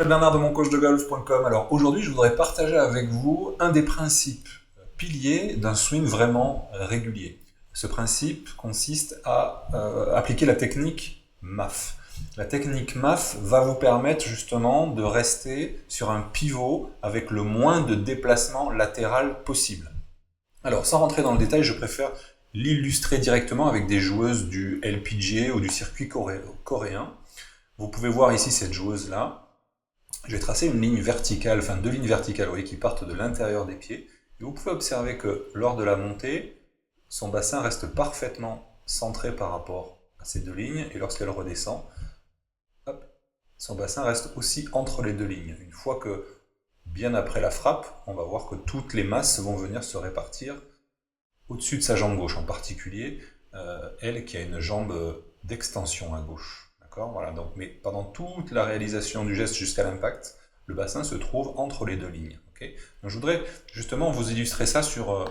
Bernard de moncoachdegolf.com. Alors aujourd'hui, je voudrais partager avec vous un des principes piliers d'un swing vraiment régulier. Ce principe consiste à appliquer la technique MAF. La technique MAF va vous permettre justement de rester sur un pivot avec le moins de déplacement latéral possible. Alors sans rentrer dans le détail, je préfère l'illustrer directement avec des joueuses du LPGA ou du circuit coréen. Vous pouvez voir ici cette joueuse-là. Je vais tracer une ligne verticale, enfin deux lignes verticales, vous voyez, qui partent de l'intérieur des pieds. Et vous pouvez observer que lors de la montée, son bassin reste parfaitement centré par rapport à ces deux lignes. Et lorsqu'elle redescend, hop, son bassin reste aussi entre les deux lignes. Une fois que, bien après la frappe, on va voir que toutes les masses vont venir se répartir au-dessus de sa jambe gauche, en particulier elle qui a une jambe d'extension à gauche. Voilà, donc, mais pendant toute la réalisation du geste jusqu'à l'impact, le bassin se trouve entre les deux lignes. Okay, donc je voudrais justement vous illustrer ça sur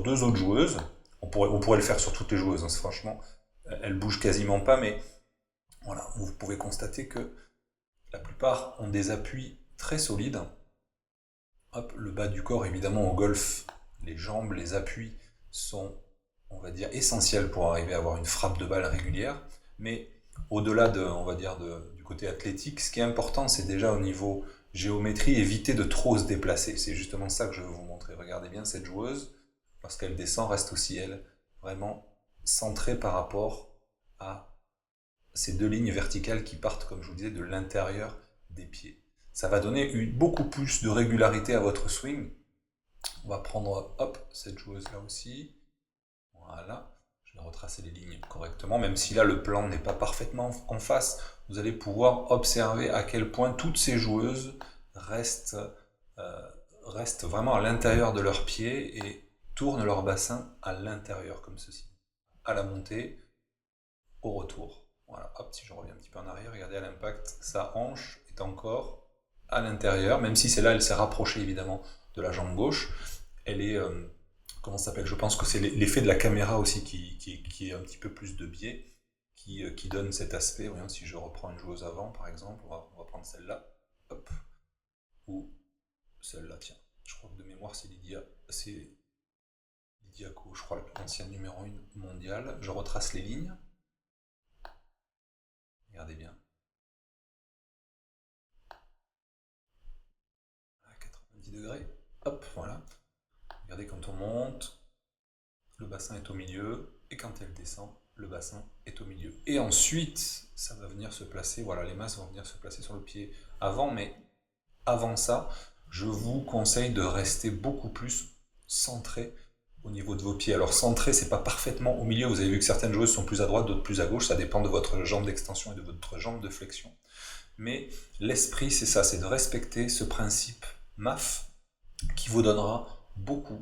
deux autres joueuses. On pourrait le faire sur toutes les joueuses, hein, franchement, elles bougent quasiment pas, mais voilà, vous pouvez constater que la plupart ont des appuis très solides. Hop, le bas du corps, évidemment, au golf, les jambes, les appuis sont, on va dire, essentiels pour arriver à avoir une frappe de balle régulière, mais au-delà du côté athlétique, ce qui est important, c'est déjà au niveau géométrie, éviter de trop se déplacer. C'est justement ça que je veux vous montrer. Regardez bien cette joueuse, lorsqu'elle descend, reste aussi, elle, vraiment centrée par rapport à ces deux lignes verticales qui partent, comme je vous disais, de l'intérieur des pieds. Ça va donner beaucoup plus de régularité à votre swing. On va prendre, hop, cette joueuse-là aussi. Voilà. Je vais retracer les lignes correctement, même si là le plan n'est pas parfaitement en face, vous allez pouvoir observer à quel point toutes ces joueuses restent vraiment à l'intérieur de leurs pieds et tournent leur bassin à l'intérieur, comme ceci. À la montée, au retour. Voilà, hop, si je reviens un petit peu en arrière, regardez à l'impact, sa hanche est encore à l'intérieur, même si celle-là, elle s'est rapprochée évidemment de la jambe gauche, elle est... comment ça s'appelle? Je pense que c'est l'effet de la caméra aussi qui est un petit peu plus de biais, qui donne cet aspect. Voyons, si je reprends une joueuse avant, par exemple, on va prendre celle-là, hop, ou celle-là, tiens, je crois que de mémoire c'est Lydia Ko, je crois, l'ancienne numéro 1 mondiale. Je retrace les lignes, regardez bien, à 90 degrés, hop, voilà. Regardez quand on monte, le bassin est au milieu, et quand elle descend, le bassin est au milieu. Et ensuite, ça va venir se placer, voilà, les masses vont venir se placer sur le pied avant, mais avant ça, je vous conseille de rester beaucoup plus centré au niveau de vos pieds. Alors centré, c'est pas parfaitement au milieu, vous avez vu que certaines joueuses sont plus à droite, d'autres plus à gauche, ça dépend de votre jambe d'extension et de votre jambe de flexion. Mais l'esprit, c'est ça, c'est de respecter ce principe MAF qui vous donnera beaucoup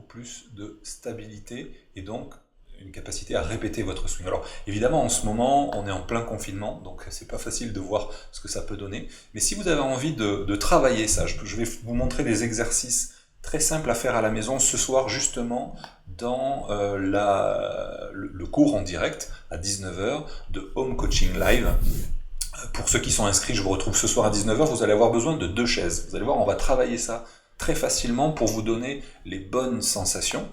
plus de stabilité et donc une capacité à répéter votre swing. Alors évidemment en ce moment on est en plein confinement, donc c'est pas facile de voir ce que ça peut donner, mais si vous avez envie de travailler ça, je vais vous montrer des exercices très simples à faire à la maison ce soir justement dans le cours en direct à 19h de Home Coaching Live. Pour ceux qui sont inscrits, je vous retrouve ce soir à 19h, vous allez avoir besoin de 2 chaises. Vous allez voir, on va travailler ça très facilement pour vous donner les bonnes sensations,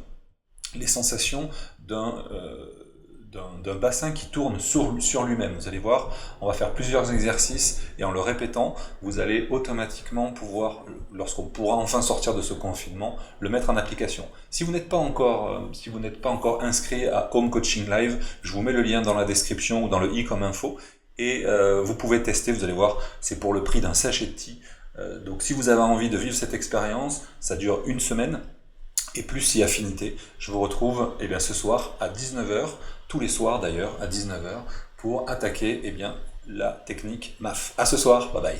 les sensations d'un bassin qui tourne sur lui-même. Vous allez voir, on va faire plusieurs exercices et en le répétant, vous allez automatiquement pouvoir, lorsqu'on pourra enfin sortir de ce confinement, le mettre en application. Si vous n'êtes pas encore inscrit à Home Coaching Live, je vous mets le lien dans la description ou dans le i comme info et vous pouvez tester, vous allez voir, c'est pour le prix d'un sachet de thé. Donc si vous avez envie de vivre cette expérience, ça dure 1 semaine, et plus si affinité, je vous retrouve ce soir à 19h, tous les soirs d'ailleurs à 19h, pour attaquer la technique MAF. À ce soir, bye bye.